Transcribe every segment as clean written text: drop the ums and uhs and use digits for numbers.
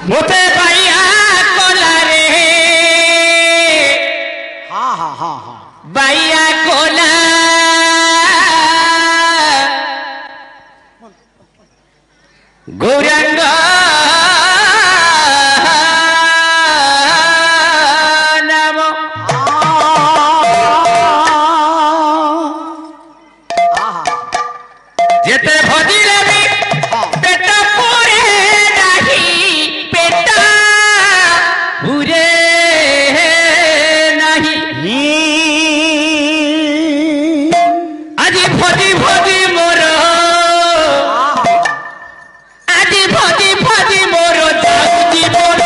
मोते बाइया Cola रे हाँ हाँ हाँ हाँ बाइया कोला गौरंग नमो जेते भजी रवि पेट पूरे नहीं पेट पूरे नहीं आज भजी भजी मोर आज भजी भजी मोर जाऊची मोर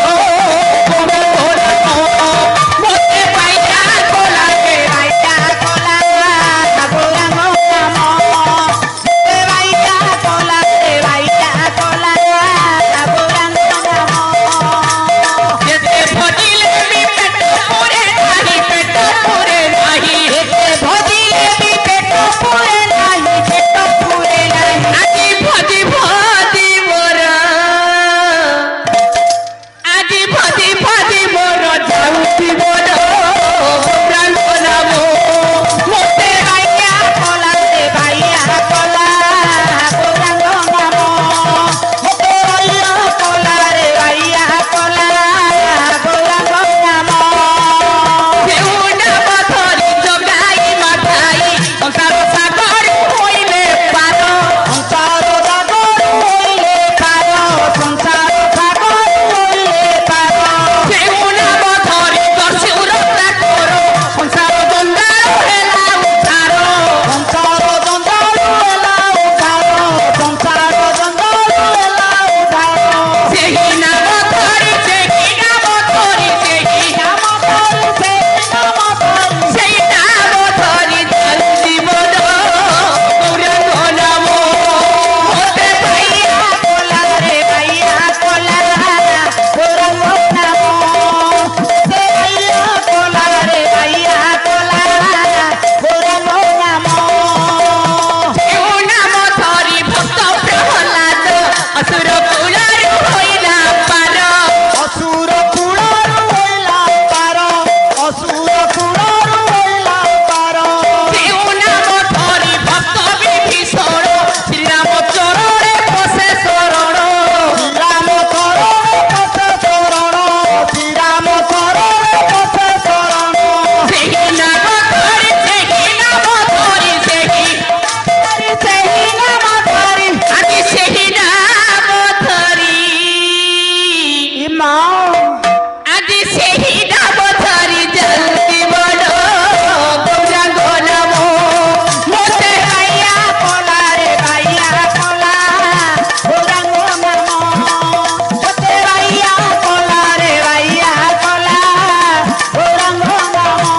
मोते पाइया कोला के पाइया कोला गौरंग नमो पाइया कोला के पाइया कोला गौरंग नमो जेते भजिले भी पेट पूरे नहीं पेट पूरे नहीं जेते भजिले भी पेट पूरे नहीं पेट पूरे नहीं आज भजी भजी मोर आज भजी भजी मोर जाऊची मोर गौरंग नमो मोते पाइया कोला के पाइया कोला गौरंग नमो मोते पाइया कोला रे पाइया कोला गौरंग नमो केउ नाम धरि जगाई माथाई संसार सागर होइले पार संसार सागर होइले पार संसार सागर होइले पार केउ नाम धरि दर्शुर ठाकुर संसार दंडाल हेला उद्धार संसार दंडाल हेला उद्धार संसार दंडाल हेला उद्धार सेही नाम धरि सेही नाम धरि सेही नाम धरि सेही नाम धरि सेही नाम धरि जल्दी मोर गौरंग नमो मोते पाइया कोला रे पाइया कोला गौरंग नमो मोते पाइया कोला रे पाइया कोला गौरंग नमो केउ नाम धरि भक्त प्रहलाद असुर कुलार होइला पार असुर कुळारू होइला पार असुर कुळारू होइला पार केउ नाम धरि भक्त विभीषण श्रीराम चरणे पसे शरण राम चरण पथ शरण श्रीराम चरण पथ शरण सेही नाम धरि सेही नाम धरि सेही नाम धरि आदि सेही नाम धरि माँ आदि सेही नाम धरि जल्दी मोर गौरंग नमो मोते पाइया कोला रे पाइया कोला गौरंग नमो मोते पाइया कोला रे पाइया कोला गौरंग नमो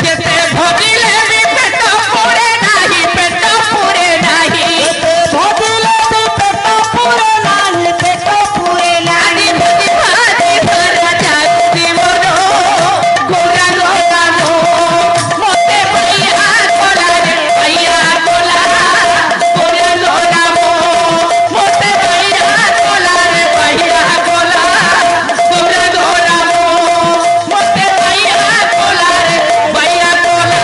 जेते भजिले भी पेट पूरे नाही पेट पूरे नाही भजिले भी पेट पूरे नाही पेट पूरे आदि नाही भजी भाजी भर जाती मोर गौरंग नमो मोते पाइया कोला रे पाइया कोला गौरंग नमो मोते पाइया कोला रे पाइया कोला गौरंग नमो मोते पाइया कोला रे पाइया कोला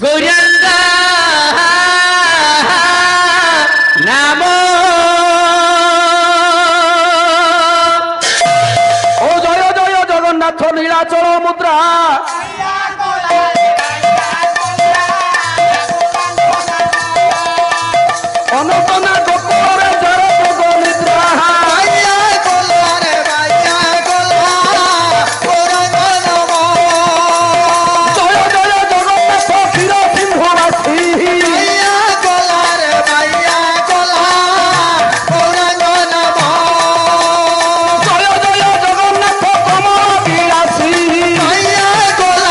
गौरंग नमो ओ जय जय जगन्नाथ नीलाचल मुद्रा अनतना गोकुଳରେ जर जोग निद्रा पाइया कोला रे पाइया कोला गौरंग नमो जय जय जगन्नाथ क्षीर सिंहवासी पाइया कोला रे पाइया कोला गौरंग नमो जय जय जगन्नाथ कमल बिलासी पाइया कोला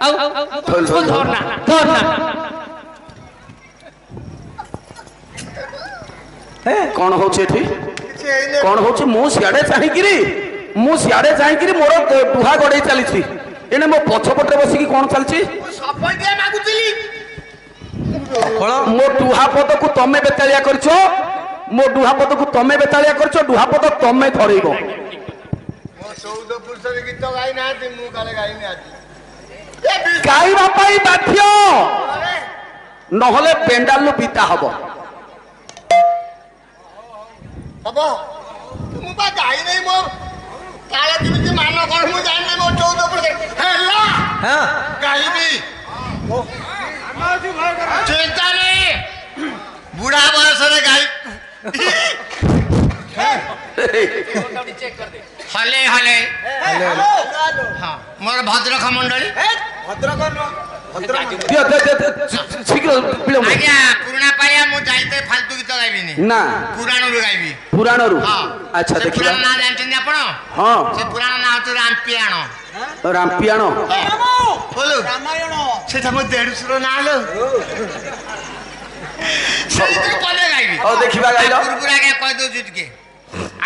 धरना धरना कौन होची एठी कौन होची मु सियाडे चाहिकिरी मोर दुहा गड़े चली एने मो पछपटे बसिकी कौन चलची मो डुहापद को तमे बेतालिया करछो मो डुहापद को तमे बेतालिया करछो डुहापद तमे धरइबो मो 14 पुरुषर गीत गाई ना मु काले गाई ना गाइबा पाई बाध्य नहले पेंडालु पिता हबो हबो मु बा गाई नहीं मो काले दिमिति मान कोन मु जान नहीं मो 14 पुरुष हेला हां गाईबी चिंता नहीं बुढ़ा बयस रे गाई हले हले हाँ मोर भद्रक मंडली शीघ्र विलंब आज्ञा पुराना पाया मु जाइते फालतू गीत गाइबिनी ना पुराण रू गाइबी पुराण रू हां अच्छा देखिबा पुराण ना जानछन आपण हां से पुराण ना होत रामपियाण रामपियाण बोलो रामायण सेटा मो देडुसुर ना लो सेई पले गाइबी ओ देखिबा गाइलो पुरपुरा के कह दो जुट के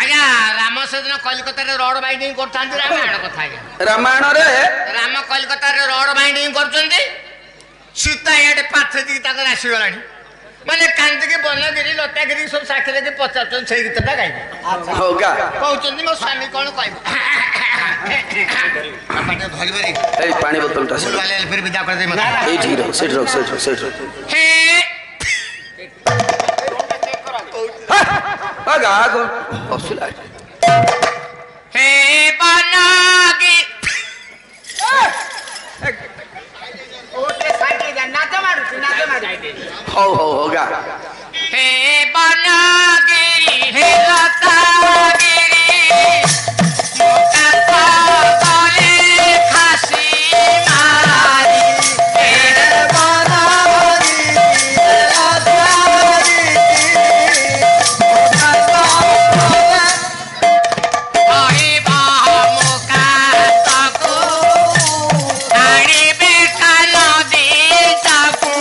आज्ञा राम सेदिन कलिकता रे रोड बाइंडिंग करथांती रामायण कथा आज्ञा रामायण रे राम कलिकता रे रोड बाइंडिंग करछंती सीता एडे पाथे दी ताकर आसी गलानी माने कांद के बनगिरी लतागिरी सब साखरे के 50 से गीतटा गाइबे अच्छा होगा कहउचंती मो स्वामी कोन कहब पाटे भरी भरी ए पानी बोतलटा से वाले फिर विदा कर दे मत ए ठीक रहो सेट रहो हे आगा हसला हे बनागी ओटे साइड जा नाच मारू होगा हे बनागिरी हे लतागिरी मोटा पाले खासी मारी हे बनागिरी हे लतागिरी मोटा पाले मोका ताको आड़ी बेका नदी ताको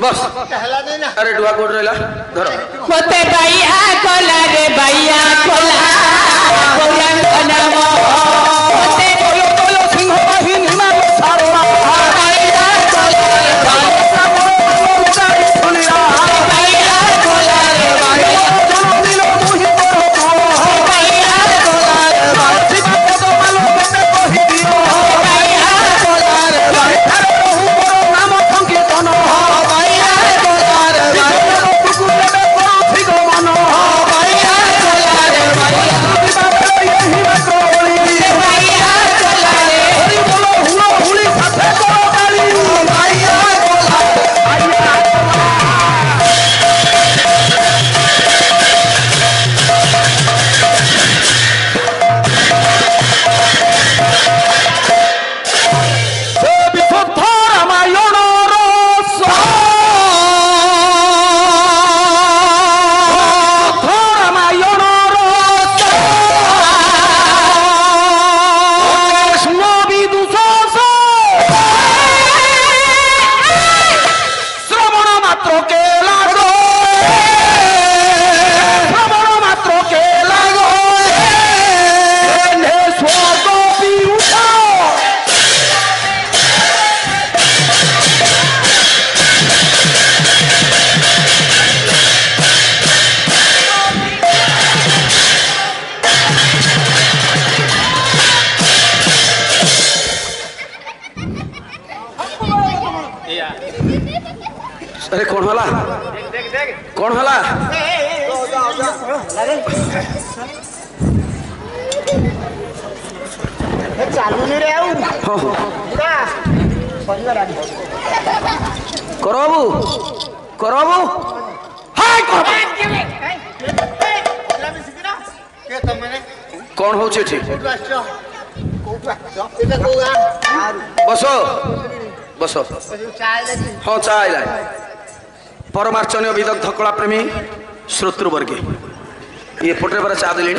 बस कहला नहीं ना अरे डुआ कोड रहला धर मते भैया कोला रे भैया कोला कोला नाम मते कोलो कोलो सिंह बाहिनी मार सारवा भैया कोला रे भैया सुनिया भैया कोला रे भैया दिलो मुहि करो भैया कोला रे शिव के तो मालो बेटे कहि दियो भैया कोला रे भैया बहु करो नाम संकीर्तन भैया कोला रे भैया तुकु देबे करो ठीक मन भैया कोला रे भैया यही बकरोली भैया कोला रे हरि बोलो हुलो हुली साथे करो गाली भैया कोला से विशुद्ध रामायण रस रामायण रस कृष्ण विदुष श्रवण मात्र के लागो श्रवण मात्र के लागो स्वर्ग पीयूष अरे कौन होला कौन होला चालू नहीं रे आऊ करो बाबू हाय करो के तमने कौन हो ठीक कोठु आछो कोठु आछो एटा कोगा बसो बसो चाय लगी हाँ चाइला परमार्चन्य विदग्ध कला प्रेमी श्रोतृवर्गे ये पटे पर चा दिले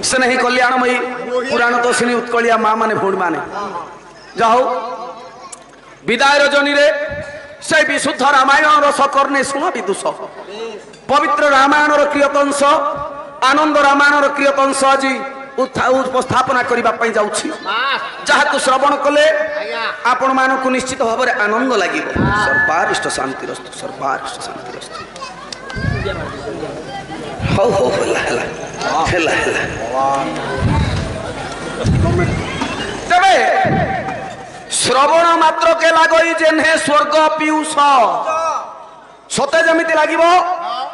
से नहीं कल्याणमयी पुराण तो सिनी उत्कलिया माँ माने भूण माने जाओ विदाय रजनी रे से विशुद्ध रामायण रस करने शुण विदुष पवित्र रामायण कीर्तनश आनंद रामायण कीर्तनश आज उपस्थापना करने जाऊँगी जहाँ श्रवण कले आपण मानक निश्चित भाव में आनंद लगे सर्वारिष्ट शांतिरस्तु सर्वारिष्ट शांतिरस्तु हो तेरे श्रवण मात्र के लगई जेन्हे स्वर्ग पीयूष सते जमिति लागिबो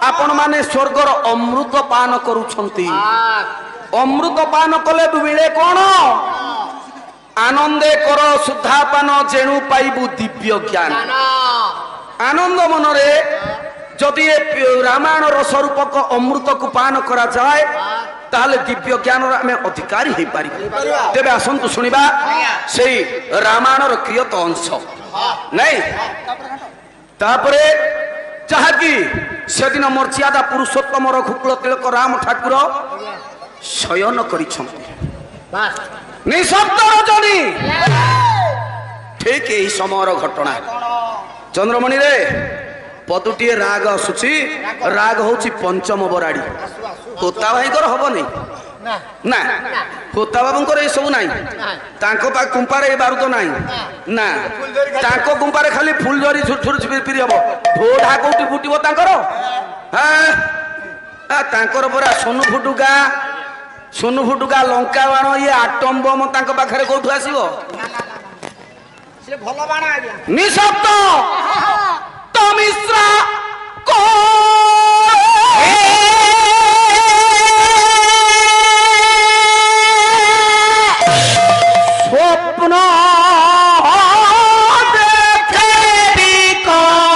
आपण माने स्वर्गर अमृत पान करूछंती अमृत पान कले बिले कौन आनंदे कर शुद्धापान जेणु पाइबु दिव्य ज्ञान आनंद मनरे जदि रामायण स्वरूपक अमृत को पान करा जाए ताले दिव्य ज्ञान आम अधिकारी हो पारि तेरे आसतु शुणा से रामायण क्रियत अंश नहीं तापरे जहाँकि से दिन मर्यादा पुरुषोत्तम रघुकुल तिलक राम ठाकुर शयन करिछंती निशब्द रजनी ठीक यही समय घटना चंद्रमणि रे पदुटी राग आसुची राग होची पंचम बराड़ी होता भाई कर हब नहीं ना होता बाबूंकर ये सब नहीं तांको पा कुंपारे ये बारू तो नहीं ना तांको कुंपारे खाली फुल जरी छुर फिर हब ढोढा कोठी फुटिबो तांकर हां तांकर परा सोनु फुटुका लंका बाण ये आटम बम तांको पाखरे कोठु आसीबो से भलो बाण आज्ञा निशब्द तो मिश्रा को स्वप्न देखे बिकटाले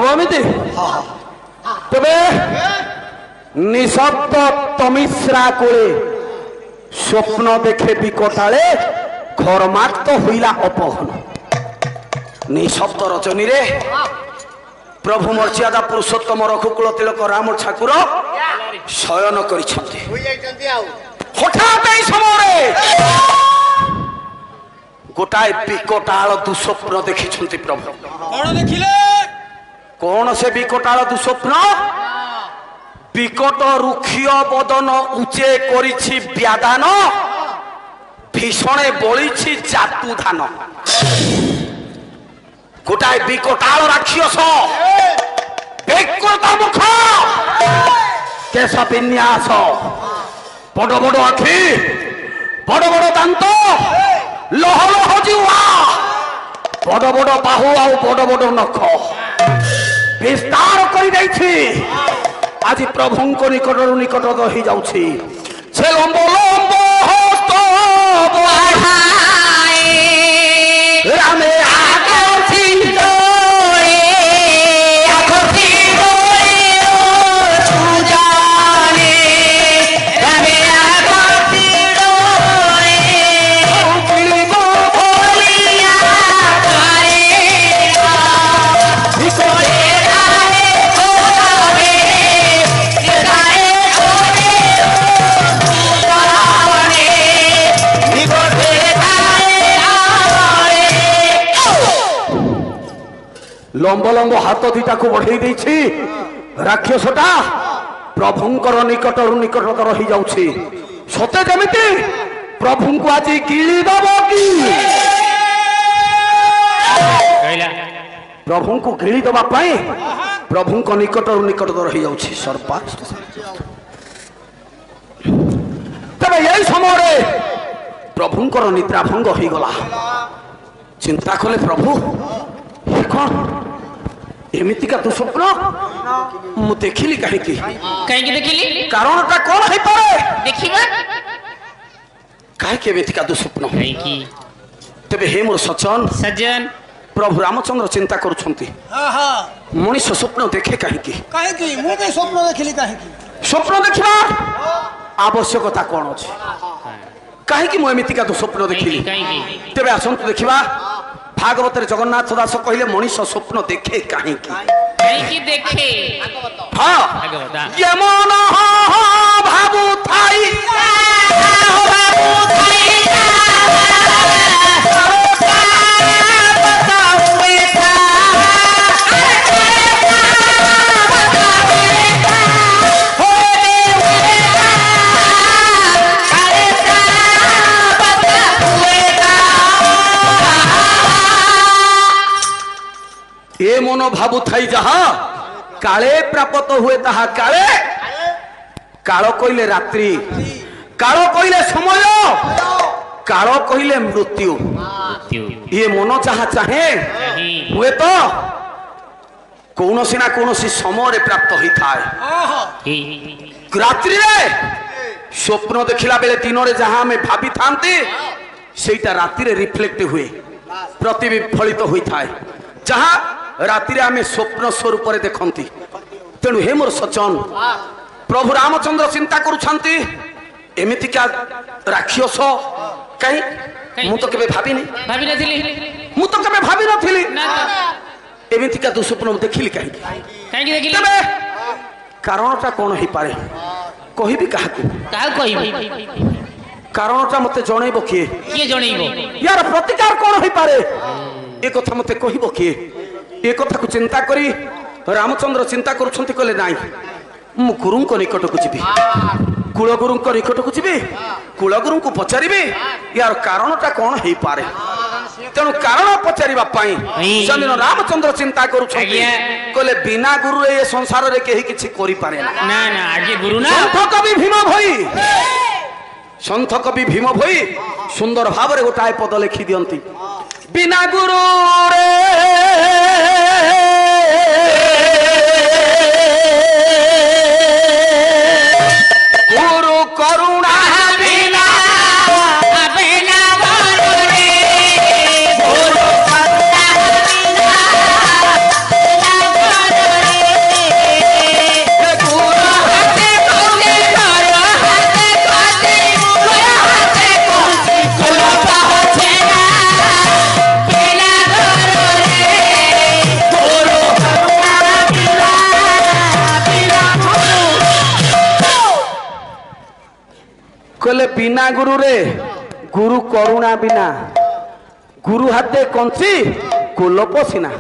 হব এমিতি তবে নিঃশব্দ তমিশ্রা কোলে স্বপ্ন দেখে বিকটালে ঘরমাক্ত হইলা অপহন নিঃশব্দ রজনীরে প্রভু মর্যাদা পুরুষোত্তম রঘুকুল তিলক রাম ঠাকুর শয়ন କରିଛନ୍ତି হঠাৎ এই সময়ে গোটাଏ বিকটাଳ দুঃস্বপ্ন ଦେଖିଛନ୍ତି ପ୍ରଭୁ କଣ ଦେଖିଲେ କଣ ସେ ବିକଟାଳ ଦୁଃସ୍ୱପ୍ନ ବିକଟ ରୁକ୍ଷୀୟ ବଦନ ଉଚ୍ଚେ କରିଛି ବ୍ୟାଦାନ ଭୀଷଣେ ବଳିଛି ଜାତୁ ଧାନ ଗୋଟାଏ ବିକଟାଳ ରାକ୍ଷସ ବିକଟ ମୁଖ କେଶ ବିନ୍ୟାସ ବଡ଼ ବଡ଼ ଆଖି ବଡ଼ ବଡ଼ ଦାନ୍ତ লহ লহ জিহ্বা বড় বড় বাহু আর বড় বড় নখ বিস্তার করে দেইছি আজি প্রভুঙ্ক নিকটর নিকটত হয়ে যাଉଛି সে লম্ব লম্ব হস্ত বঢ়াই রামে আকর্ষিত লম্ব লম্ব হাত দুইটাকে বঢ়াই দিয়েছি রাক্ষসটা প্রভুঙ্কর নিকটর নিকটতর হয়ে যাচ্ছে সতে যেমিতি প্রভুঙ্কু আজি গিলি দেব কি প্রভুঙ্কু গিলি দেবা পাই প্রভুঙ্ক নিকটর নিকটতর হয়ে যাচ্ছে সর্পা তবে এই সময়ে প্রভুঙ্কর নিদ্রা ভঙ্গ হয়ে গলা চিন্তা কলে প্রভু কଣ ଏମିତିକା ଦୁଃସ୍ୱପ୍ନ ମୁଁ ଦେଖିଲି କାହିଁକି କାହିଁକି ଦେଖିଲି କାରଣଟା କଣ ହେଇପାରେ ଦେଖିବା କାହିଁକି ଏମିତିକା ଦୁଃସ୍ୱପ୍ନ କାହିଁକି ତେବେ ହେ ମୋର ସଜନ ସଜ୍ଜନ ପ୍ରଭୁ ରାମଚନ୍ଦ୍ର ଚିନ୍ତା କରୁଛନ୍ତି ମଣିଷ ସ୍ୱପ୍ନ ଦେଖେ କାହିଁକି କାହିଁକି ମୁଁ ବି ସ୍ୱପ୍ନ ଦେଖିଲି କାହିଁକି ସ୍ୱପ୍ନ ଦେଖିବା ଆବଶ୍ୟକତା କଣ ଅଛି କାହିଁକି ମୁଁ ଏମିତିକା ଦୁଃସ୍ୱପ୍ନ ଦେଖିଲି କାହିଁକି ତେବେ ଆସନ୍ତୁ ଦେଖିବା भागवत जगन्नाथ दास कहले मनीष स्वप्न देखे कहीं देखे हाँ ये मन भावु थाई ए मन भावु थाई जहा काले प्राप्त हुए ताहा काले काल कहले रात्रि काल कहले समय काल कहले मृत्यु ये मन जहा चाहे हुए तो कौनसी ना कौनसी समय प्राप्त होई थाए रात्रि रे स्वप्न देखिला बेले दिन रे जहा में भाबी थांती सेटा रात्रि रे रिफ्लेक्ट हुए प्रतिबिंबित होई थाए जहा राति रे आमे स्वप्न स्वरूप देखती तेणु हे मोर सज्जन प्रभु रामचंद्र चिंता करुछंती एमितिका राक्षस कहीं मु तो केबे भाबिनी भाबी नथिली मु तो केबे भाबी नथिली ना एमितिका दुस्वप्न देखिली कहीं काहेकि देखिली तबे कारणटा कोन हे पारे कहिबी काहाकू काहा कहिबी कारणटा मते जणैबो किए किए जणैबो यार प्रतिकार कोन हे पारे ए कथा मते कहिबो किए ए कथा को चिंता करी रामचंद्र चिंता करुछंती कहले नाई मु गुरुंको निकट को जीवी कुलगुरुंको निकट को जीवी कुलगुरुंको पचारिबे यार कारणटा कोन हे पारे तेणु कारण पचारिबा पाई जमिन रामचंद्र चिंता करुछंती कहले बिना गुरु ए संसार रे केही किछि करि पारे ना ना आगे गुरु ना संत कवि भीम भई सुंदर भाव रे गोटाए पद लिखि दियंती बिना गुरु रे गुरु करुणा बिना बिना गुरु रे गुरु करुणा बिना ବିନା ଗୁରୁରେ ଗୁରୁ କରୁଣା ବିନା ଗୁରୁ ହାତେ କଞ୍ଚି କୋଲପ ସିନା।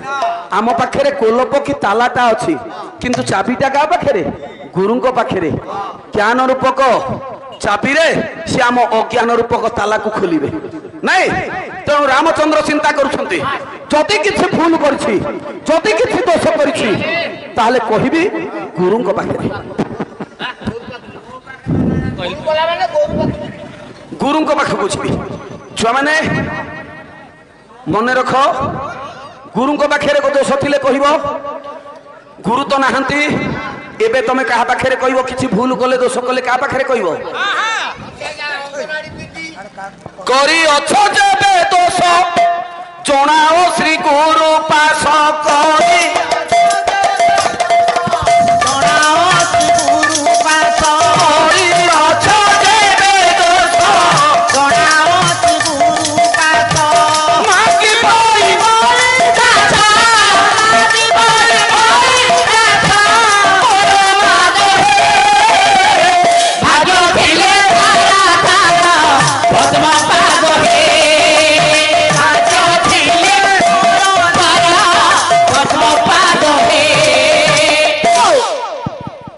ଆମ ପାଖରେ କୋଲପ କି ତାଲାଟା ଅଛି କିନ୍ତୁ ଚାବିଟା କାହା ପାଖରେ? ଗୁରୁଙ୍କ ପାଖରେ। ଜ୍ଞାନ ରୂପକ ଚାବିରେ ସେ ଆମ ଅଜ୍ଞାନ ରୂପକ ତାଲାକୁ ଖୋଲିବେ ନାଇଁ। ତେଣୁ ରାମଚନ୍ଦ୍ର ଚିନ୍ତା କରୁଛନ୍ତି ଯଦି କିଛି ଭୁଲ କରିଛି ଯଦି କିଛି ଦୋଷ କରିଛି ତାହେଲେ କହିବି ଗୁରୁଙ୍କ ପାଖରେ। ଗୁରୁଙ୍କ ପାଖକୁ ଯିବି। ଛୁଆମାନେ ମନେ ରଖ ଗୁରୁଙ୍କ ପାଖରେ ଦୋଷ ଥିଲେ କହିବ। ଗୁରୁ ତ ନାହାନ୍ତି ଏବେ ତମେ କାହା ପାଖରେ କହିବ? କିଛି ଭୁଲ କଲେ ଦୋଷ କଲେ କାହା ପାଖରେ କହିବ? କରିଅଛ ଯେବେ ଦୋଷ ଜଣାଅ ଶ୍ରୀ ଗୁରୁ ପାଶ କରି।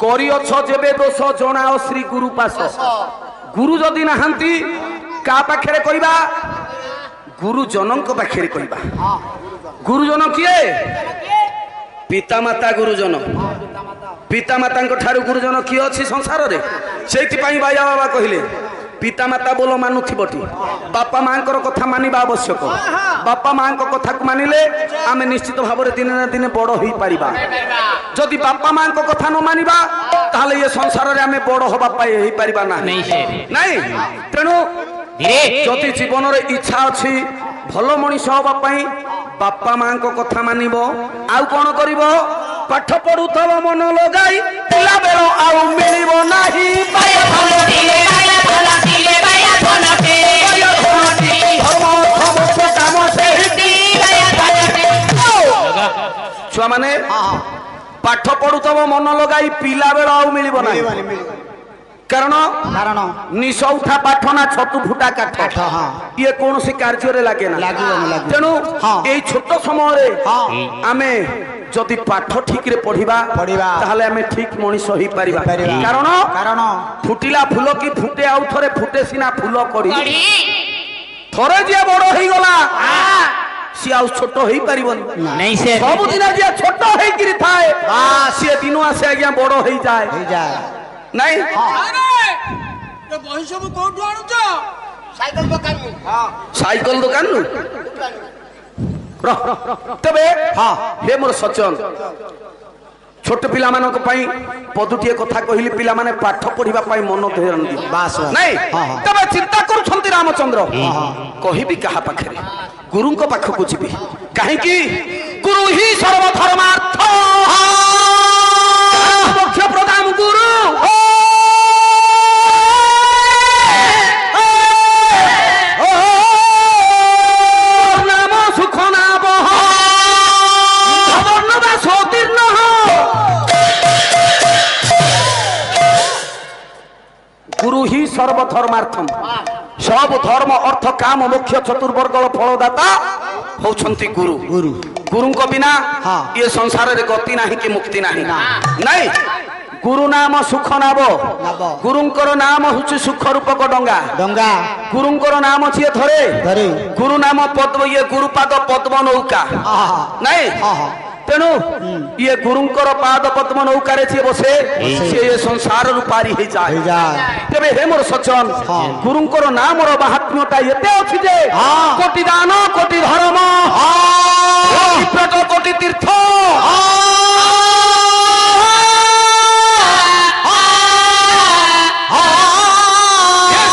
କରିଅଛ ଯେବେ ଦୋଷ ଜଣାଅ ଶ୍ରୀ ଗୁରୁ ପାଶ। ଗୁରୁ ଯଦି ନାହାନ୍ତି କାହା ପାଖରେ କହିବା? ଗୁରୁଜନଙ୍କ ପାଖରେ କହିବା। ଗୁରୁଜନ କିଏ? ପିତାମାତା ଗୁରୁଜନ। ପିତାମାତାଙ୍କ ଠାରୁ ଗୁରୁଜନ କିଏ ଅଛି ସଂସାରରେ? ସେଇଥିପାଇଁ ବାୟା ବାବା କହିଲେ ପିତାମାତା ବୋଲ ମାନୁଥିବଟି ବାପା ମାଙ୍କର କଥା ମାନିବା ଆବଶ୍ୟକ। ବାପା ମାଙ୍କ କଥାକୁ ମାନିଲେ ଆମେ ନିଶ୍ଚିତ ଭାବରେ ଦିନେ ନା ଦିନେ ବଡ଼ ହେଇପାରିବା। ଯଦି ବାପା ମାଙ୍କ କଥା ନ ମାନିବା ତାହେଲେ ଏ ସଂସାରରେ ଆମେ ବଡ଼ ହବା ପାଇଁ ହେଇପାରିବା ନାହିଁ ନାଇଁ। ତେଣୁ ଯଦି ଜୀବନରେ ଇଚ୍ଛା ଅଛି ଭଲ ମଣିଷ ହବା ପାଇଁ ବାପା ମାଙ୍କ କଥା ମାନିବ। ଆଉ କଣ କରିବ? ପାଠ ପଢୁଥିବ ମନ ଲଗାଇ ପିଲା ବେଳ ଆଉ ମିଳିବ ନାହିଁ। ଛୁଆ ମାନେ ପାଠ ପଢୁଥିବ ମନ ଲଗାଇ ପିଲା ବେଳ ଆଉ ମିଳିବ ନାହିଁ। କାରଣ ନିଶ ଉଠା ପାଠ ନା ଛତୁ ଫୁଟା କାଠ ଇଏ କୌଣସି କାର୍ଯ୍ୟରେ ଲାଗେ ନା। ତେଣୁ ଏଇ ଛୋଟ ସମୟରେ ଆମେ ଯଦି ପାଠ ଠିକରେ ପଢିବା ତାହେଲେ ଆମେ ଠିକ ମଣିଷ ହେଇପାରିବା। କାରଣ ଫୁଟିଲା ଫୁଲ କି ଫୁଟେ ଆଉ ଥରେ ଫୁଟେ ସିନା ଫୁଲ କରି। ଥରେ ଯିଏ ବଡ ହେଇଗଲା ସିଏ ଆଉ ଛୋଟ ହେଇପାରିବନି। ସବୁଦିନ ଯିଏ ଛୋଟ ହେଇକିରି ଥାଏ ସିଏ ଦିନ ଆସେ ଆଜ୍ଞା ବଡ ହେଇଯାଏ ନାଇଁ। ବହି ସବୁ କୋଉଠୁ ଆଣୁଛ? ସାଇକେଲ ଦୋକାନରୁ। ତେବେ ହେ ମୋର ସଚନ ଛୋଟ ପିଲାମାନଙ୍କ ପାଇଁ ପଦୁଟିଏ କଥା କହିଲି। ପିଲାମାନେ ପାଠ ପଢିବା ପାଇଁ ମନ ଧରନ୍ତି ନାଇଁ। ତେବେ ଚିନ୍ତା କରୁଛନ୍ତି ରାମଚନ୍ଦ୍ର କହିବି କାହା ପାଖରେ? ଗୁରୁଙ୍କ ପାଖକୁ ଯିବି। କାହିଁକି? ଗୁରୁ ହିଁ ସର୍ବଧର୍ମାର୍ଥ ମୋକ୍ଷ ପ୍ରଦାନ ଗୁରୁ। ନାମ ସୁଖ ନାମ ସୋତୀର୍ଣ୍ଣ। গুরু হি সর্বধর্মার্থম। সব ধর্ম অর্থ কাম মোক্ষ চতুর্বর্গর ফলদাতা হউছন্তি গুরু। গুরুঙ্ক বিনা ইয়ে সংসারে গতি নাহি কি মুক্তি নাহি নাই। গুরু নাম সুখ নাব। গুরুঙ্কর নাম হচ্ছে সুখ রূপক ডঙ্গা। গুরুঙ্কর নাম যিয়ে ধরে গুরু নাম পদ্ম ইয়ে গুরুপাদ পদ্ম নৌকা নাই। তেণু ইয়ে গুরুঙ্কর পাদ পদ্ম নৌকারে যে বসে সে সংসার পারি হয়ে যায়। তেবে হে মোর সজ্জন গুরুঙ্কর নামর মাহাত্ম্যটা এতে আছে যে কোটি দান কোটি ধর্ম কোটি তীর্থ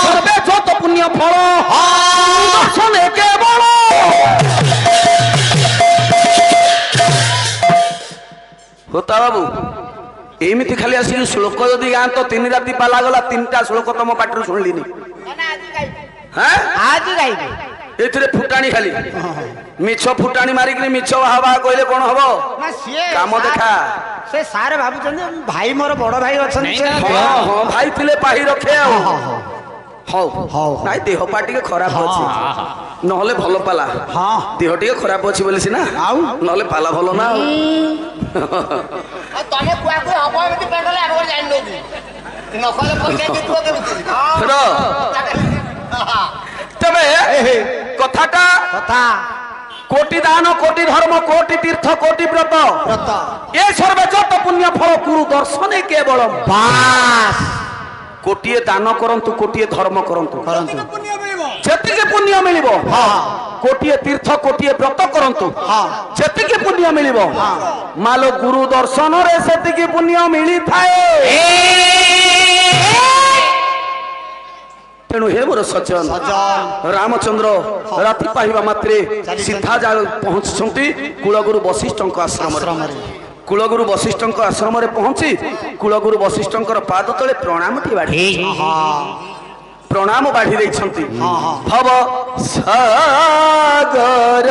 সর্বে যত পুণ্য ফল দর্শনে কেবল। হোতা বাবু ଏମିତି ଖାଲି ଆସିକି ଶ୍ଲୋକ ଯଦି ଗାଆନ୍ତ ତିନି ରାତି ପାଲା ଗଲା। ତିନିଟା ଶ୍ଲୋକ ତମ ପାଟିରୁ ଶୁଣିଲିନି। ଏଥିରେ ଫୁଟାଣି ଖାଲି ମିଛ ଫୁଟାଣି ମାରିକିରି ମିଛ ବାହା କହିଲେ କଣ ହବ? କାମ ଦେଖା। ସେ ସାର୍ ଭାବୁଛନ୍ତି ଭାଇ ମୋର ବଡ ଭାଇ ଅଛନ୍ତି। ହଁ ଭାଇ ଥିଲେ ପାହି ରଖେ ଆଉ। ହଉ ହଉ। ନାଇଁ ଦେହ ପା ଟିକେ ଖରାପ ଅଛି ନହେଲେ ଭଲ ପାଲା ହଁ। ଦେହ ଟିକେ ଖରାପ ଅଛି ବୋଲି ସିନା ଆଉ? ନହେଲେ ପାଲା ଭଲ ନା ଆଉ ତମେ କୁଆକୁ ହବ ଏମିତି ପେଣ୍ଡଲେ ଆଗ ଜାଣିନ କି ନକଲେ ପଚାରି ଦେଇଥିବ କେମିତି ର ତେବେ କଥାଟା କଥା কোটি দান কোটি ধর্ম কোটি তীর্থ কোটি ব্রত ব্রত এ সর্বে যত পুণ্য ফল গুরু দর্শনে কেবল বাস কোটিয়ে দান করন্তু কোটিয়ে ধর্ম করন্তু করন্তু যেতিকে পুণ্য মিলিব হ্যাঁ কোটিয়ে তীর্থ কোটিয়ে ব্রত করন্তু হ্যাঁ যেতিকে পুণ্য মিলিব মালো গুরু দর্শনরে সেতিকে পুণ্য মিলি থাকে তেণু হে মোর সজ্জন সজ্জন রামচন্দ্র রাতি পাইবা মাত্রে সিদ্ধা যা পৌঁছুଛନ୍ତି কুলগুরু বশিষ্ঠଙ୍କ ଆଶ୍ରମରେ ଆଶ୍ରମରେ କୁଳଗୁରୁ ବଶିଷ୍ଠଙ୍କ ଆଶ୍ରମରେ ପହଞ୍ଚି କୁଳଗୁରୁ ବଶିଷ୍ଠଙ୍କର ପାଦ ତଳେ ପ୍ରଣାମଟି ବାଢି ପ୍ରଣାମ ବାଢି ଦେଇଛନ୍ତି ଭବ ସାଗର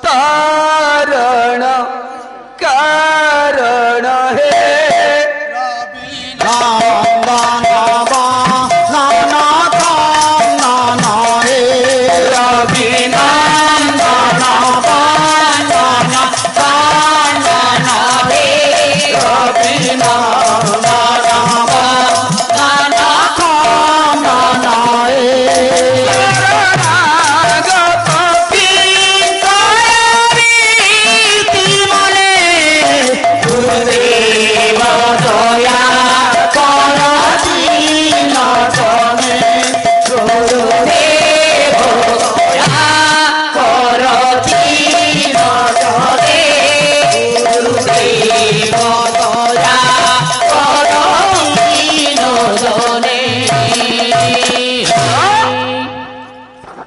ତାରଣ କାରଣ ହେ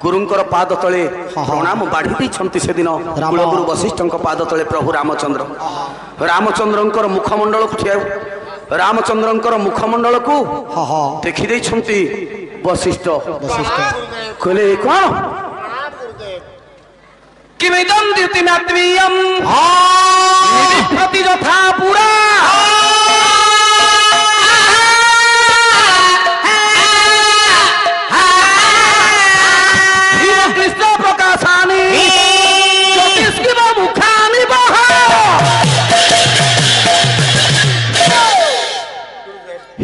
ଗୁରୁଙ୍କର ପାଦ ତଳେ ପ୍ରଣାମ ବାଢି ଦେଇଛନ୍ତି ସେଦିନ କୁଳଗୁରୁ ବଶିଷ୍ଠଙ୍କ ପାଦ ତଳେ ପ୍ରଭୁ ରାମଚନ୍ଦ୍ର ରାମଚନ୍ଦ୍ରଙ୍କର ମୁଖମଣ୍ଡଳକୁ ଠିଆ ରାମଚନ୍ଦ୍ରଙ୍କର ମୁଖମଣ୍ଡଳକୁ ଦେଖି ଦେଇଛନ୍ତି ବଶିଷ୍ଠ କହିଲେ କଣ କିମିଦଂ ଦ୍ୟୁତିମାତ୍ମୀୟଂ ପ୍ରତି ଯଥା ପୁରା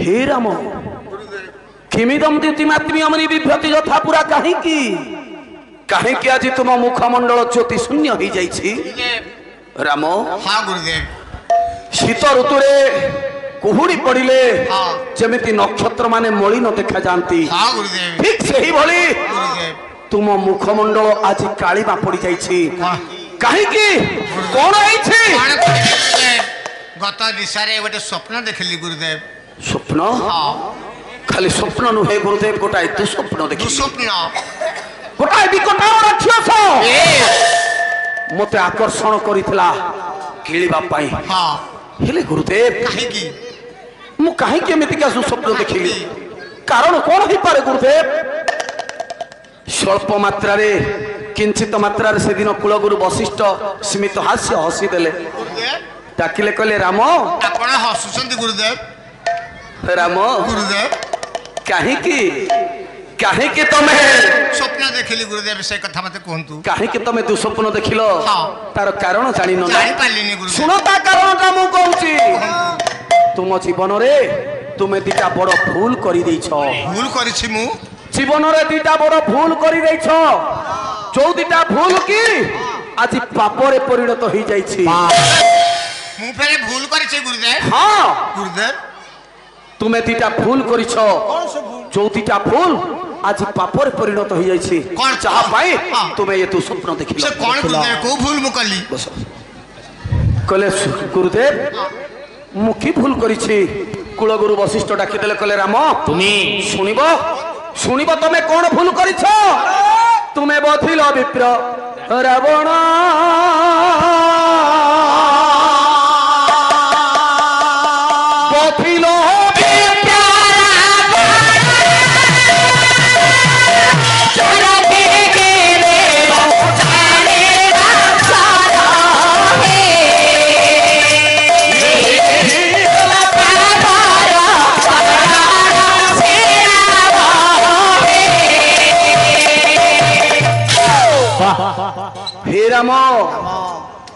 हे राम किमिदम द्युतिमात्म्यमनि बिभ्रति यथा पुरा काहेकि काहेकि आज तुम मुखमंडल ज्योति शून्य हो जाइछि राम हाँ गुरुदेव शीत ऋतुरे कुहुड़ी पड़िले जेमिति नक्षत्र माने मलिन देखा जांती हाँ गुरुदेव ठीक सही भली गुरुदेव तुम मुखमंडल आज कालीमा पड़ी जाइछि काहेकि कोन आइछि गत दिशारे गोटे स्वप्न देखली गुरुदेव स्वप्न खाली स्वप्न नुहे गुरुदेव गोटाए दुस्वप्न देखि स्वप्न गोटाए विकट राक्षस मते आकर्षण करितला किलिबा पाई हाँ हेले गुरुदेव काहेकि मु काहेकि एमिति का स्वप्न देखिली कारण कोन ही पारे गुरुदेव स्वल्प मात्रा रे किंचित मात्रा रे से दिन कुलगुरु वशिष्ठ स्मित हास्य हसी देले गुरुदेव डाकिले कहले राम आपण हसुचंती गुरुदेव राम गुरुदेव काहेकि काहेकि तमे स्वप्न देखिली गुरुदेव से कथा मते कहंतु काहेकि तमे दुस्वप्न देखिलो हाँ। तार कारण जानि न जानि पालिनी गुरुदेव सुनो ता कारणटा मु कहूची तुम जीवन रे तुमे दिटा बड़ भूल करि दैछो भूल करिछि मु जीवन रे दिटा बड़ भूल करि दैछो जो दिटा भूल की आज पाप रे परिणत होई जाइछि मु फेरे भूल करिछि गुरुदेव हां गुरुदेव तुमे दिटा भूल करिछो जो दिटा भूल आज पाप रे परिणत होई जाइछि कोन चाहा पाई हाँ। तुमे ये तू स्वप्न देखिलो से कोन गुरुदेव को भूल मु कली बस कहले गुरुदेव मु की भूल करिछि कुलगुरु वशिष्ठ डाकी देले कहले राम तुमी सुनिबो सुनिबो तमे कोन भूल करिछो तुमे बथिलो विप्र रावण बथिलो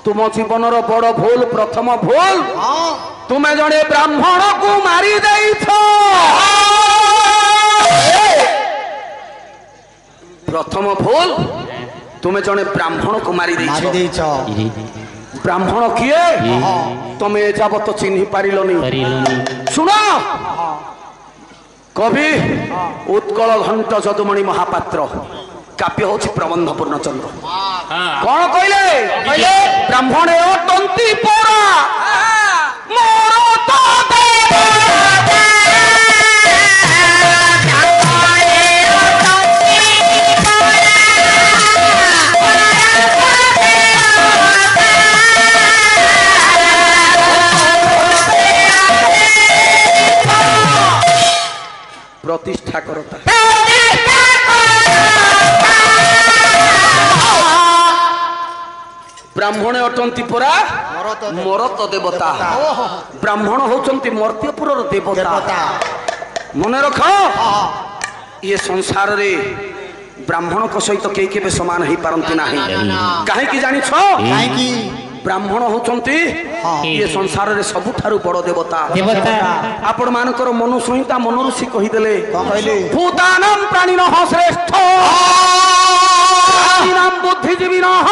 तुम जीवनर बड़ भूल प्रथम भूल तुम्हें जड़े ब्राह्मण को मारी देइछ प्रथम भूल तुम्हें जड़े ब्राह्मण को मारी देइछ ब्राह्मण किए तुम ए जाबत चिन्ह पारिलनी सुन कवि उत्कल घंट जदुमणि महापात्र काव्य हूँ प्रबंध पूर्णचंद्र कौन कहले ब्राह्मण अटंती पोरा मोर तो प्रतिष्ठा करता ब्राह्मण अटंती परा मरत देवता ब्राह्मण होचंती मर्त्यपुर देवता मन रख ये संसार रे ब्राह्मण को सहित कई केबे समान ही पारंती नाही काहे की जानि छो ब्राह्मण होचंती ये संसार रे सबुठारु बड़ देवता आपण मानकर मनु संहिता मनु ऋषि कहि देले भूतानां प्राणिनः श्रेष्ठ प्राणिनां बुद्धिजीविनः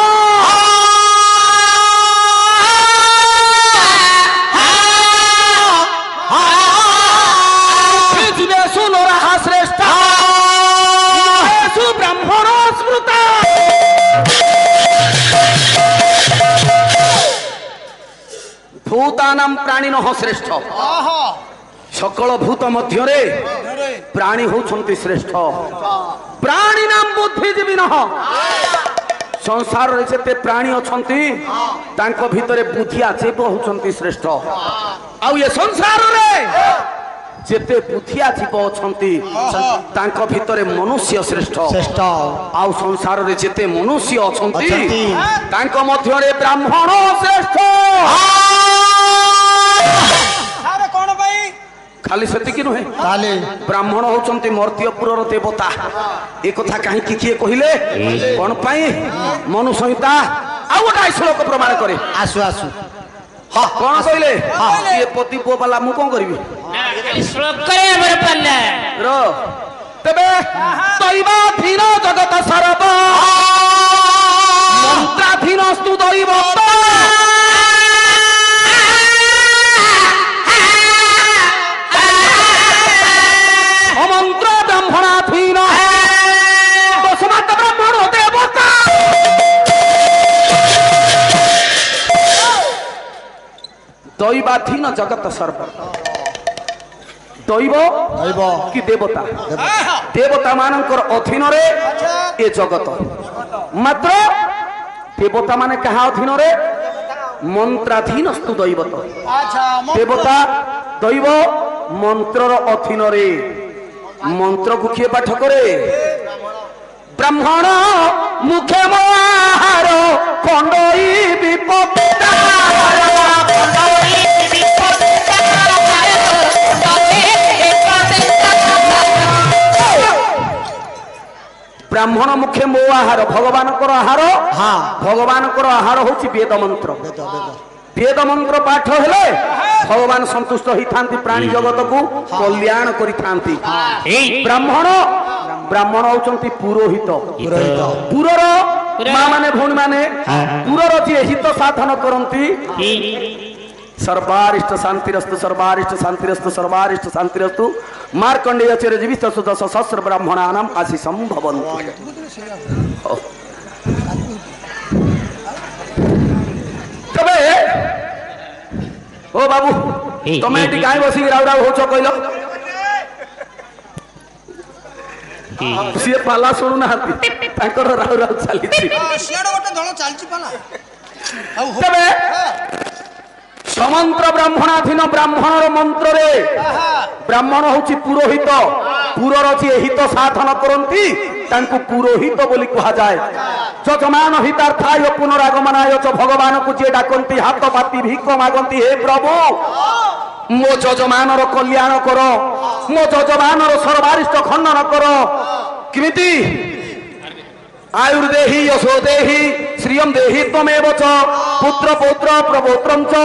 भूतानां प्राणिनः श्रेष्ठ सकल भूत मध्य प्राणी होचंती श्रेष्ठ प्राणिनां बुद्धिजीविनः संसार रे जेते प्राणी अछंती तांको भितरे बुद्धिया जीव होचंती श्रेष्ठ आ ये संसार रे जेते बुद्धिया जीव अछंती तांको भितरे मनुष्य श्रेष्ठ आ संसार रे जेते मनुष्य अछंती तांको मध्य रे ब्राह्मण श्रेष्ठ खाली सेतिकी नुहे ब्राह्मण होचंती मर्त्यपुर देवता एक कथा कहीं किए कहले कौन पाई मनु संहिता आ गोटा श्लोक प्रमाण करे आसु आसु हाँ कौन कहले ये पति पो वाला मु कौन करबी श्लोक करे हमर पल्ले रो तबे दैवाधीन जगत सर्व मंत्राधीनस्तु दैवत अमंत्र ब्राह्मणाधीन तस्मात् ब्राह्मण देवता दैवाधीन जगत सर्व दैव कि देवता देवता मानकर अधीन रे ए जगत मात्र देवता माने कहा अधीन रे मंत्राधीनस्तु दैवत देवता दैव मंत्रर अधीन रे मंत्र को किए पाठ करे ब्राह्मण मुखे मोहार खंडई ब्राह्मण मुखे मो आहार भगवान आहार भगवान आहार हूँ वेद मंत्र वेद मंत्र पाठ हेले भगवान संतुष्ट होती प्राणी जगत को कल्याण करी ब्राह्मण ब्राह्मण होचंती पुरोहित पुरर माँ माने भौणी माने पुरर जी हित साधन करती सर्वारिष्ट शांतिरस्तु सर्वारिष्ट शांतिरस्तु सर्वारिष्ट शांतिरस्तु मार्कंडेय चिरजीवित सुदश सहस्र ब्राह्मणानाम आशीषं भवन्तु तबे ओ बाबू तुम ये गाय बस राउ राउ होच कहल सी पाला शुणु ना राउ राउ चली तबे समंत्र ब्राह्मणाधीन ब्राह्मणर मंत्र रे ब्राह्मण होची पुरोहित पुरर जी हित साधन करती तांकु पुरोहित बोली कहा जाए जजमान हितार्थाय पुनरागमनाय च भगवान को जे डाकंती हाथ पाती भिक मागंती हे प्रभु मो जजमानर कल्याण कर मो जजमानर सर्वारिष्ट खंडन कर किमिति आयुर्देहि यशोदेहि श्रियम देहि त्वमेव च पुत्र पौत्र प्रपौत्रम च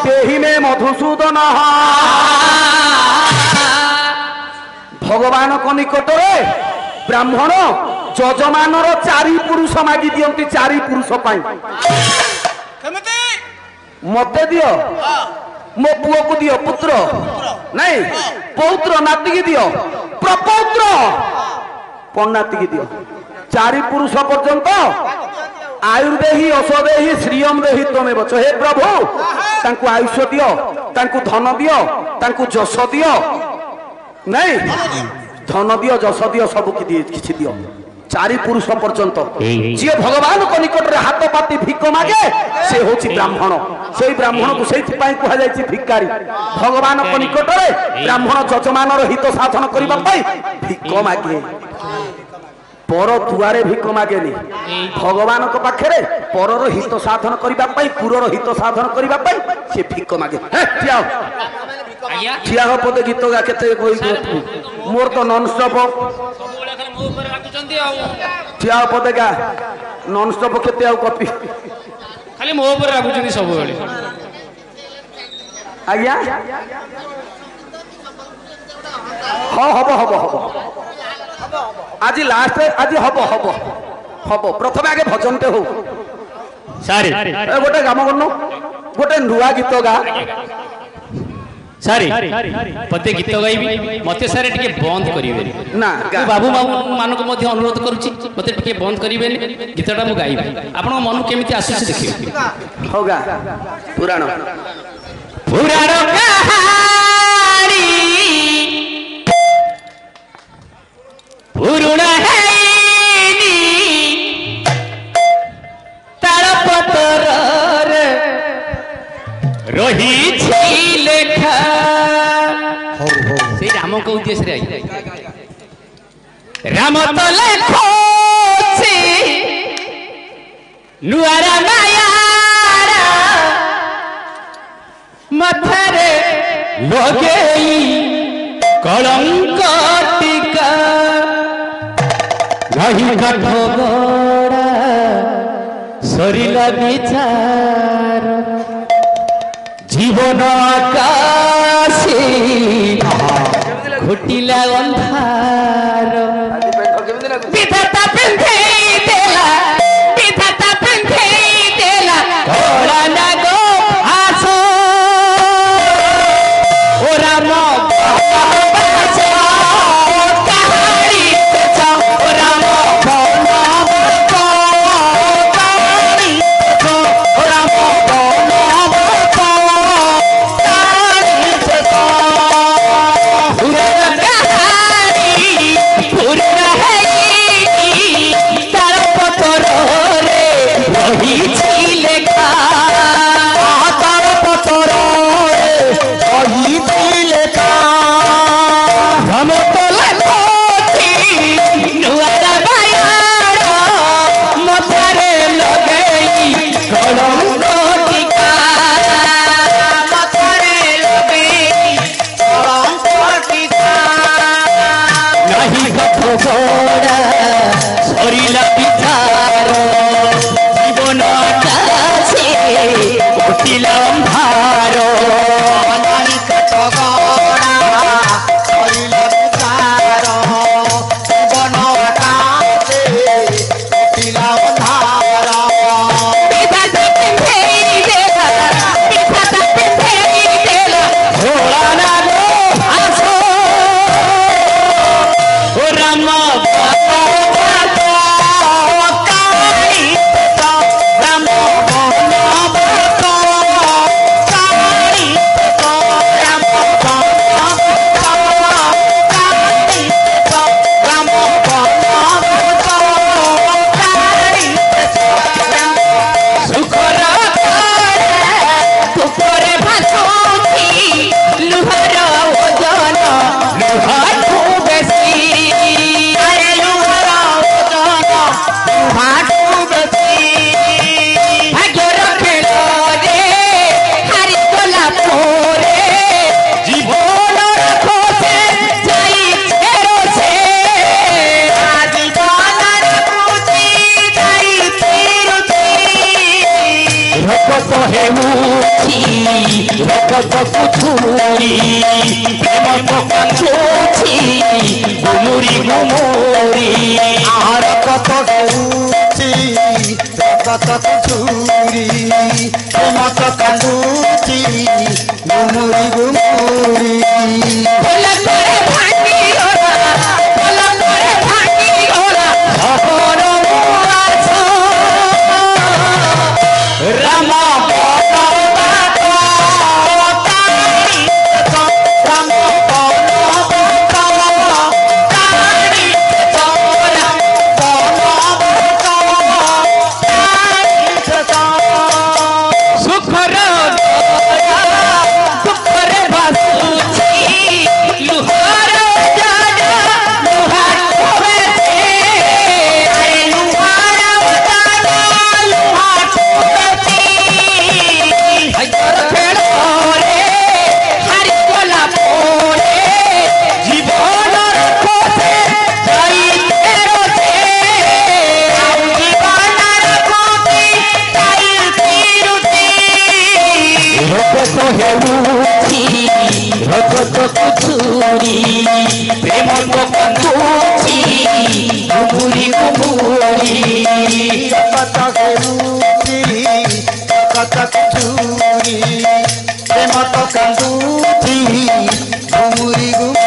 देहि मे मधुसूदन। भगवान को निकट रे ब्राह्मण जजमानर 4 पुरुष मागी दियंती 4 पुरुष पाई मते दियो मो पुओ को दियो पुत्र नहीं पौत्र नाती की दियो प्रपौत्र पन्नाती की दियो 4 पुरुष पर्यंत आयुर्देहि औषधेहि श्रियम देहि त्वमेव च। हे प्रभु तांकु आयुष्य दियो तांकु धन दियो तांकु जश दियो नहीं धन दियो जश दियो सब किछि दियो 4 पुरुष पर्यंत जी भगवान को निकट रे हाथ पाती भिक मागे से होछि ब्राह्मण। से ब्राह्मण को से कह जाय भिकारी। भगवान को निकट रे ब्राह्मण जजमानर हित साधन करबा पई भिक मागे पर दुआरे भिक मागेनी भगवान को पाखे परर हित साधन करने पुरर हित साधन करने से भिक मागे। ठिया हो पदे गीत गा के मोर तो नॉन स्टॉप ठिया हो पदे गा नॉन स्टॉप केते कॉपी खाली मो ऊपर राखुछनी सब बेले। आज्ञा हाँ हम हम हम आज लास्ट आज हम हम हम प्रथम आगे भजनटे हो सारी गोटे काम कर गोटे नुआ गीत गा सारी पते गीत गाइबी मते सारे टिके बंद करिवे ना बाबू बाबू मानक मध्य अनुरोध करूची मते टिके बंद करिवे गीतटा मु गाइबी आपण मन केमिति आसुछि देखियो होगा पुराण पुराण कहानी पुरुणा हैनी तालपतर रही लेखा से राम को उद्देश्य रे राम तो लेखो नुआरा मायारा मथरे लगेई कलंक टीका नहीं कठोरा सरिला विचार जीवन आकाशी घुटिला अंधार विधाता पिंधेई देला विधाता पिंधेई देला घोड़ा लगो आसो ओ राम রগত হেউছি রগতকু ছুরি প্রেম তো কাঁদুছি গুমুরি গুমুরি রগত হেউছি রগতকু ছুরি প্রেম তো কাঁদুছি গুমুরি গুমুরি ভোলা করে ভাঙি ওরা ভোলা করে ভাঙি ওরা শহর মুআছ রাম প্রেম তো কাঁদুছি গুমুরি গুমুরি রগত হেউছি রগতকু ছুরি প্রেম তো কাঁদুছি গুমুরি গুমুরি